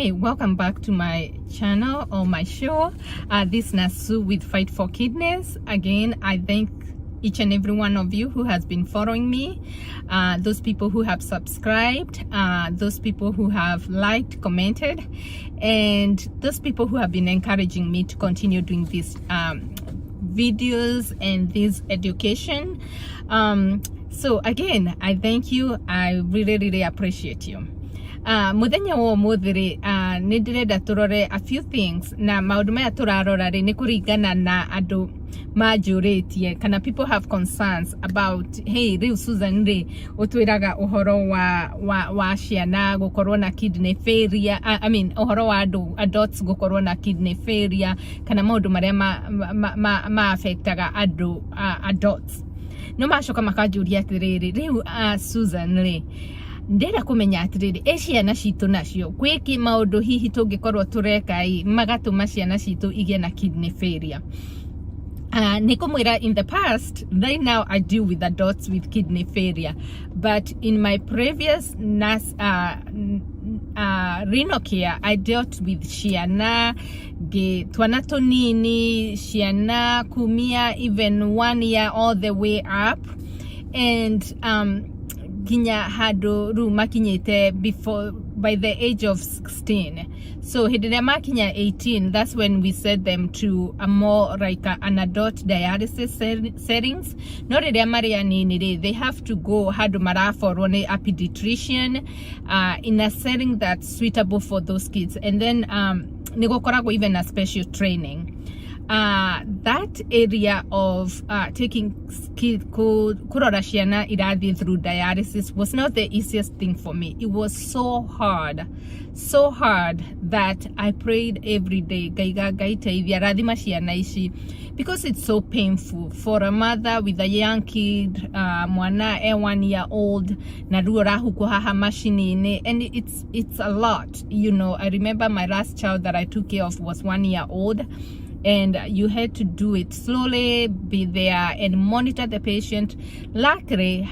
Hey, welcome back to my channel or my show. This Nasu with Fight for Kidneys. Again, I thank each and every one of you who has been following me, those people who have subscribed, those people who have liked, commented, and those people who have been encouraging me to continue doing these videos and this education. So again, I thank you. I really appreciate you. Muthenya wa umuthiri ni ndirenda turore a few things na maundu maya turarora ri ni kuringana na andu majuritie kana people have concerns about hey riu Susan ri utwiraga uhoro wa ciana gukorwo na kidney failure. I mean uhoro wa andu adults gukorwo na kidney failure kana maundu maria ma affectaga andu adults no macoka makajuria atiriri riu Susan ri ndera kumenya atiriri ciana citu nacio gwiki maundu hihi tungikorwo tureka magatuma ciana citu igie na kidney failure. Nikomwira in the past, right now I deal with adults with kidney failure, but in my previous renal care I dealt with ciana twana tonini, ciana kumia, even 1 year all the way up, and ginya hado ru makinyete before by the age of 16. So hidden makinya 18, that's when we sent them to a more like an adult dialysis settings. Not really Maria nini, they have to go hado mara for one a pediatrician in a setting that's suitable for those kids, and then nigokorago even a special training. That area of taking kurora ciana irathi through dialysis was not the easiest thing for me. It was so hard that I prayed every day because it's so painful for a mother with a young kid, mwana 1 year old, and it's a lot. You know, I remember my last child that I took care of was 1 year old, and you had to do it slowly, be there and monitor the patient. Luckily,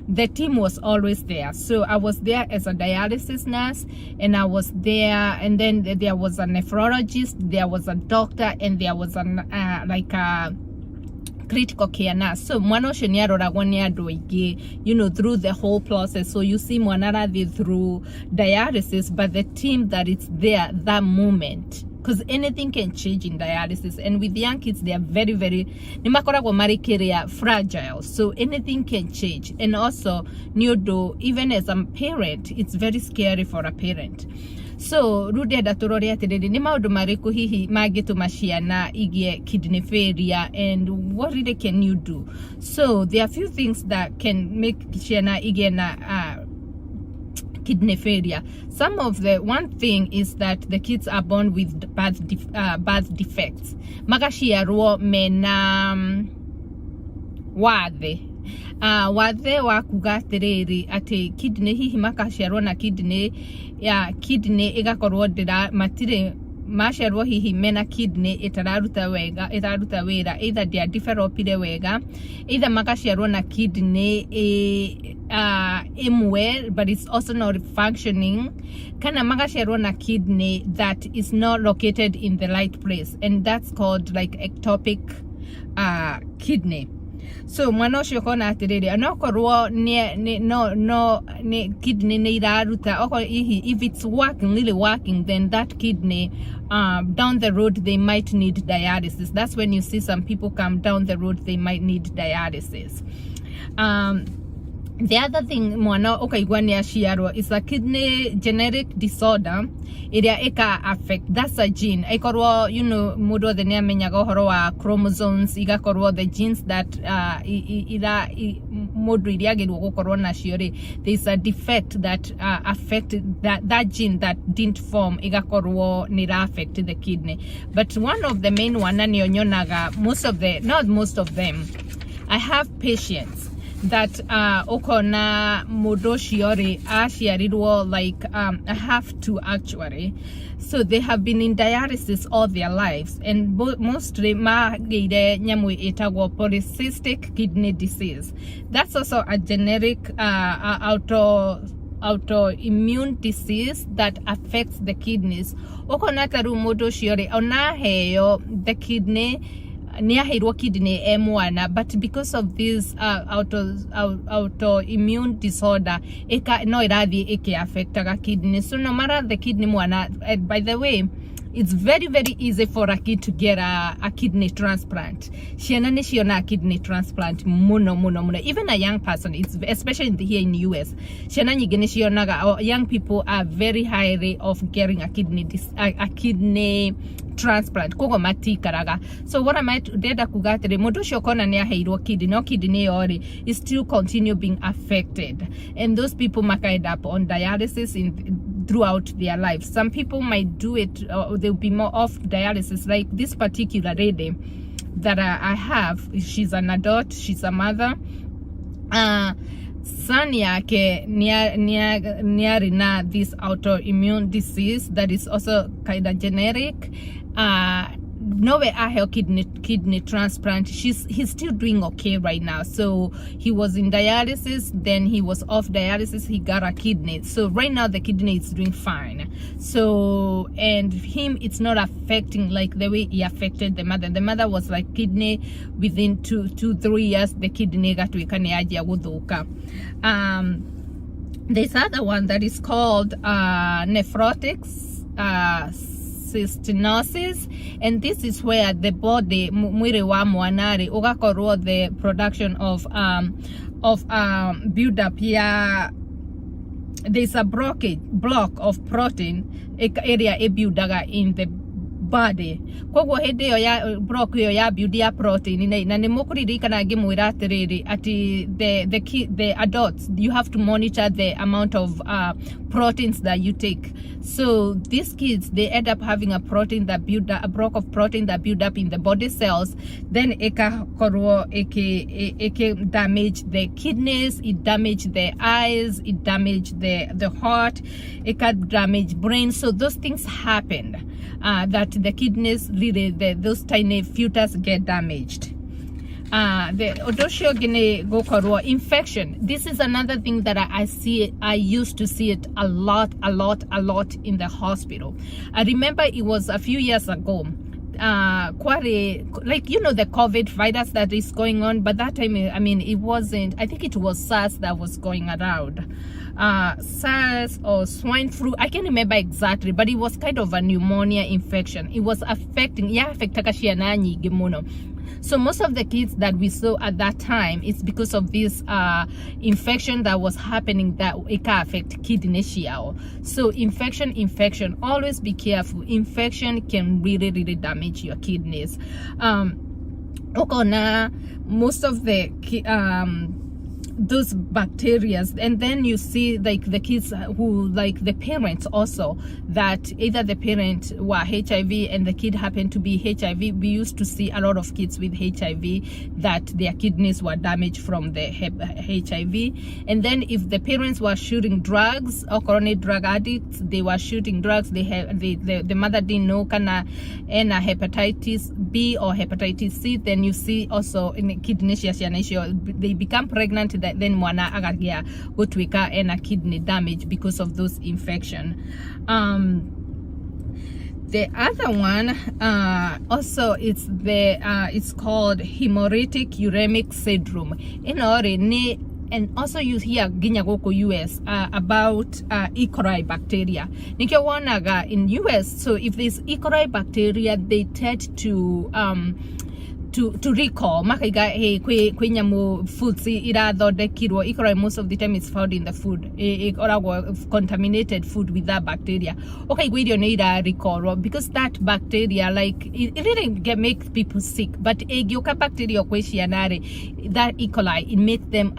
the team was always there. So I was there as a dialysis nurse, and I was there, and then there was a nephrologist, there was a doctor, and there was like a critical care nurse. So mwana ucio ni aroragwo ni andu aingi, you know, through the whole process. So you see mwana arathi through dialysis, but the team that is there that moment, because anything can change in dialysis, and with young kids they are very fragile, so anything can change. And also even as a parent, it's very scary for a parent. So rude datorori atiriri ni maundu mariku hihi mangituma ciana igie kidney failure, and what really can you do? So there are a few things that can make ciana igie na kidney failure. Some of the one thing is that the kids are born with birth defects. Magashiarwo mena wathe wa kuga atiriri ati kidney hihi makashiarwo na kidney igakorwo ndira matire masharwo hihi mena kidney itararuta wira, either they are developire wega, either makashiarwo na kidney imwe but it's also not functioning, kana makashiarwo na kidney that is not located in the right place, and that's called like ectopic kidney. So mwana ucio kona atiriri anokorwo ni kidney ni iraruta oko if it's really working, then that kidney down the road they might need dialysis. That's when you see some people come down the road, they might need dialysis. The other thing mwana ukaigwa ni aciarwo is a kidney genetic disorder iria ika affect, that's a gene ikorwo, you know, mudo the ni amenyaga uhoro wa chromosomes, igakorwo the genes that mudo iria girwo gukorwo nacio ri, there's a defect that affected that gene that didn't form, igakorwo ni affect the kidney. But one of the main one ni onyonaga not most of them, I have patients that okona modoshiori ashiaridwo like I have to actually, so they have been in dialysis all their lives, and mostly magire nyamu itagwo polycystic kidney disease. That's also a generic autoimmune disease that affects the kidneys. Okonataru moto shiore onaheyo the kidney niaheirwo kidney M1, but because of this autoimmune disorder eka no irathi eke affectaga kidney. So no matter the kidney mwana, by the way, it's very easy for a kid to get a kidney transplant. Shiona kidney transplant muno. Even a young person, it's especially here in the US. Young people are very high rate of getting a kidney transplant. So what am I deda kugatire modosho kona ne heiro kidney no kidney ori is still continue being affected, and those people might end up on dialysis throughout their lives. Some people might do it, they'll be more off dialysis, like this particular lady that I have. She's an adult, she's a mother. Son yake niarina this autoimmune disease that is also kind of generic. No way I have kidney transplant. He's still doing okay right now. So he was in dialysis, then he was off dialysis, he got a kidney. So right now the kidney is doing fine. So, and him, it's not affecting like the way he affected the mother. The mother was like kidney within 2-3 years the kidney got to guduka. There's other one that is called Nephotics Stenosis, and this is where the body mwiri wa mwanari ugakorwo the production of build up ya, there's a block of protein area buildaga in the body. Kogwo hende yo ya block yo ya build ya protein na ni mukuririkana ngimwira atiriri ati the adults, you have to monitor the amount of proteins that you take. So these kids, they end up having a protein that build up, a block of protein that build up in the body cells. Then it can damage the kidneys, it damage the eyes, it damage the heart, it can damage brain. So those things happen, that the kidneys really, those tiny filters get damaged. The odoshiogene gokorwa infection. This is another thing that I see. I used to see it a lot in the hospital. I remember it was a few years ago. Like, you know, the COVID virus that is going on, but that time, I mean, it wasn't, I think it was SARS that was going around. SARS or swine flu, I can't remember exactly, but it was kind of a pneumonia infection. It was affecting, so most of the kids that we saw at that time, it's because of this infection that was happening that it can affect kidney. So infection, always be careful. Infection can really damage your kidneys. Most of the those bacteria, and then you see like the kids who, like the parents also, that either the parent were HIV and the kid happened to be HIV. We used to see a lot of kids with HIV that their kidneys were damaged from the HIV. And then if the parents were shooting drugs or chronic drug addicts, they were shooting drugs, the mother didn't know kana ena hepatitis B or hepatitis C, then you see also in the kidney they become pregnant, that then mwana agagia gutwika and a kidney damage because of those infection. The other one also, it's called Hemolytic Uremic syndrome. And also you hear Ginyagoko US about E. coli bacteria. Nikiwanaga in US, so if there's E. coli bacteria, they tend to recall makaiga hey kwenyamu foods irathondekirwo. E. coli most of the time is found in the food, or contaminated food with that bacteria. Okay, irio ni recall because that bacteria, like it really makes people sick, but egioka bacteria kweshianare, that E. coli, it makes them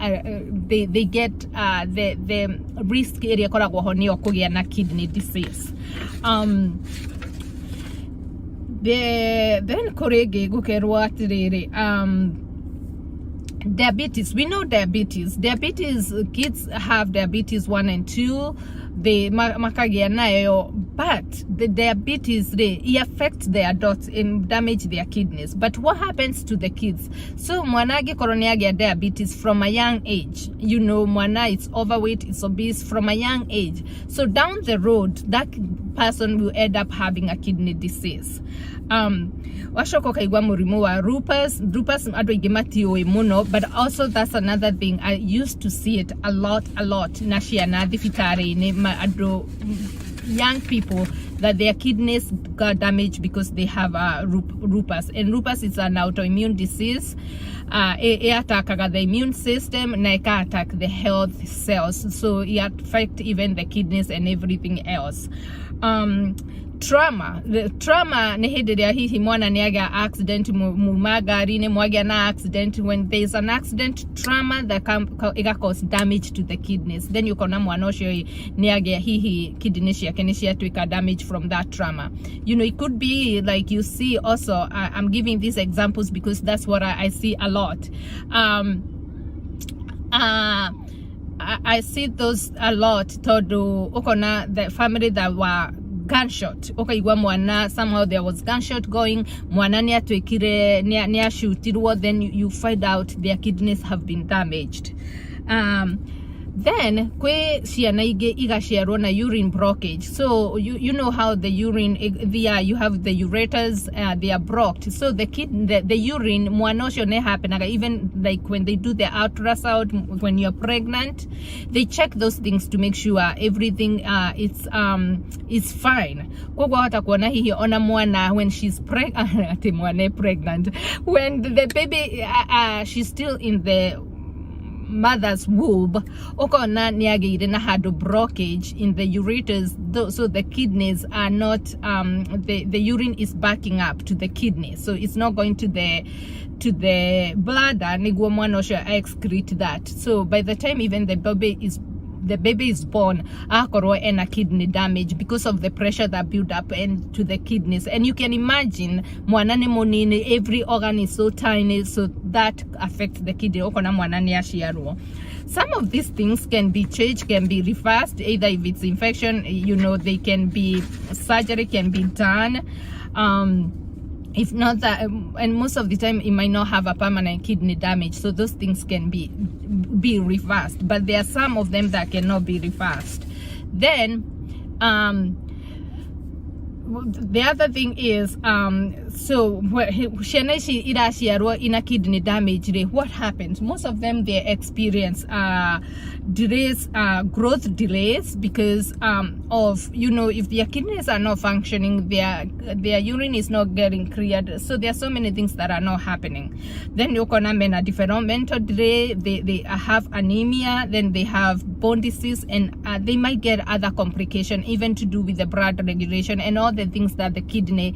they get the risk area koragwo honio kugia na kidney disease. Then korege gukerwa atiriri, diabetes. We know diabetes, kids have diabetes 1 and 2, the makagia nayo, but the diabetes it affects the adults and damage their kidneys. But what happens to the kids? So mwanage koroniage diabetes from a young age. You know, mwana is overweight, it's obese from a young age. So down the road, that person will end up having a kidney disease. Washoko kaigwa murimu wa lupus ado igimatio imuno, but also that's another thing. I used to see it a lot nashia na difitare ne ado young people that their kidneys got damaged because they have lupus, and lupus is an autoimmune disease. It attacks the immune system and it can attack the health cells, so it affects even the kidneys and everything else. Trauma ne hederia hihi mwana niaga accident mumagari ne mwaga na accident. When there's an accident, trauma that can cause damage to the kidneys, then you kona mwanosho niaga hihi kidneys ya kenishia to damage from that trauma. You know, it could be like you see also. I'm giving these examples because that's what I see a lot. I see those a lot. Todo okona the family that were gunshot. Okay, somehow there was gunshot going. Mwana niya tuikire niya shootirwa. Then you find out their kidneys have been damaged. Then kwe shianaige igashiaro na urine blockage. So you know how the urine you have the ureters, they are blocked. So the urine mwanosho ne happen even like when they do the ultrasound when you're pregnant, they check those things to make sure everything is fine. Kwa hata kuona hihi ona mwana when she's pregnant, when the baby she's still in the mother's womb, okona niage na had a blockage in the ureters, so the kidneys are not the urine is backing up to the kidney, so it's not going to the bladder. Nigwa mwanosha excrete that, so by the time even the baby is born, and a kidney damage because of the pressure that build up to the kidneys. And you can imagine mwanane monini, every organ is so tiny, so that affects the kidney. Some of these things can be changed, can be reversed, either if it's infection, you know, they can be surgery can be done. If not that, and most of the time it might not have a permanent kidney damage, so those things can be reversed, but there are some of them that cannot be reversed. Then the other thing is so in a kidney damage, what happens? Most of them, they experience delays, growth delays, because of, you know, if their kidneys are not functioning, their urine is not getting cleared, so there are so many things that are not happening. Then you can have a developmental delay, they have anemia, then they have bone disease, and they might get other complications even to do with the blood regulation and all the things that the kidney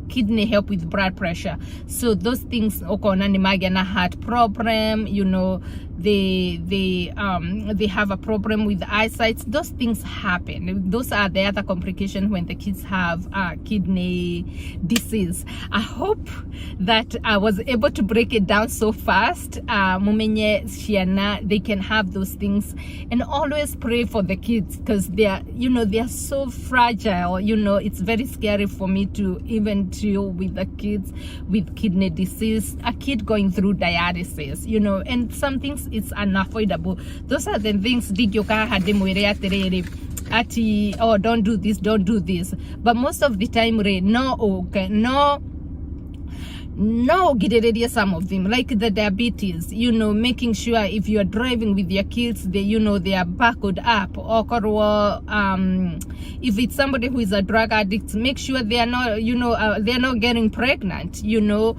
kidney help with blood pressure. So those things okona heart problem, you know, they have a problem with eyesight. Those things happen. Those are the other complications when the kids have kidney disease. I hope that I was able to break it down so fast. They can have those things, and always pray for the kids, because they are so fragile. You know, it's very scary for me to even deal with the kids with kidney disease, a kid going through dialysis, you know, and some things it's unavoidable. Those are the things don't do this, but most of the time no get rid some of them, like the diabetes, you know, making sure if you are driving with your kids, they are backward up, or if it's somebody who is a drug addict, make sure they are not, they are not getting pregnant, you know.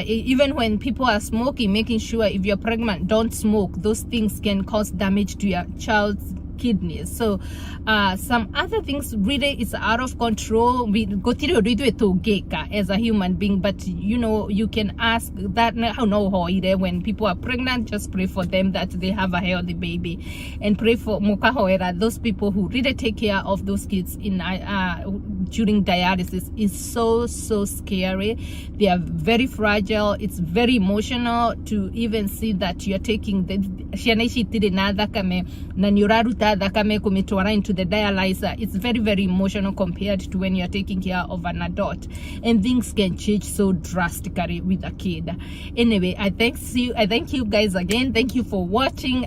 Even when people are smoking, making sure if you're pregnant, don't smoke. Those things can cause damage to your child's kidneys. So some other things really is out of control. We go through as a human being, but you know, you can ask that when people are pregnant, just pray for them that they have a healthy baby, and pray for those people who really take care of those kids in during dialysis. Is so scary. They are very fragile. It's very emotional to even see that you're taking the into the dialyzer. It's very emotional compared to when you're taking care of an adult, and things can change so drastically with a kid. Anyway, I thank you guys again. Thank you for watching.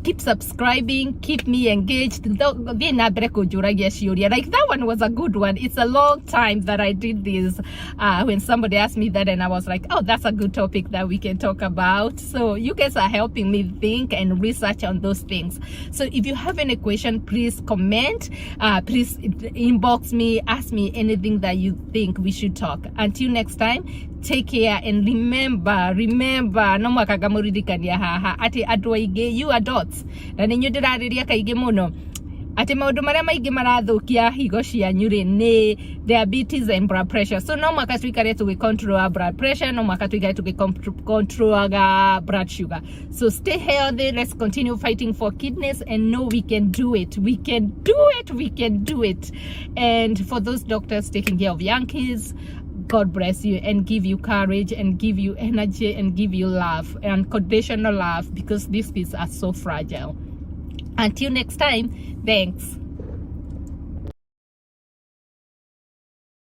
Keep subscribing, keep me engaged. Like that one was a good one. It's a long time that I did this. When somebody asked me that, and I was like, oh, that's a good topic that we can talk about. So you guys are helping me think and research on those things. So if you have any question, please comment, please inbox me, ask me anything that you think we should talk. Until next time, take care, and remember no mwakagamurithikania haha ati andu aige you adults na ninyu ndirariria kaige muno ati maundu maria maingi marathukia higo cianyu ri ni diabetes and blood pressure. So no mwaka tuikare to control our blood pressure, no mwaka tuikare to control our blood sugar. So stay healthy. Let's continue fighting for kidneys, and know we can do it. We can do it. And for those doctors taking care of young kids, God bless you and give you courage and give you energy and give you love, unconditional love, because these kids are so fragile. Until next time, thanks.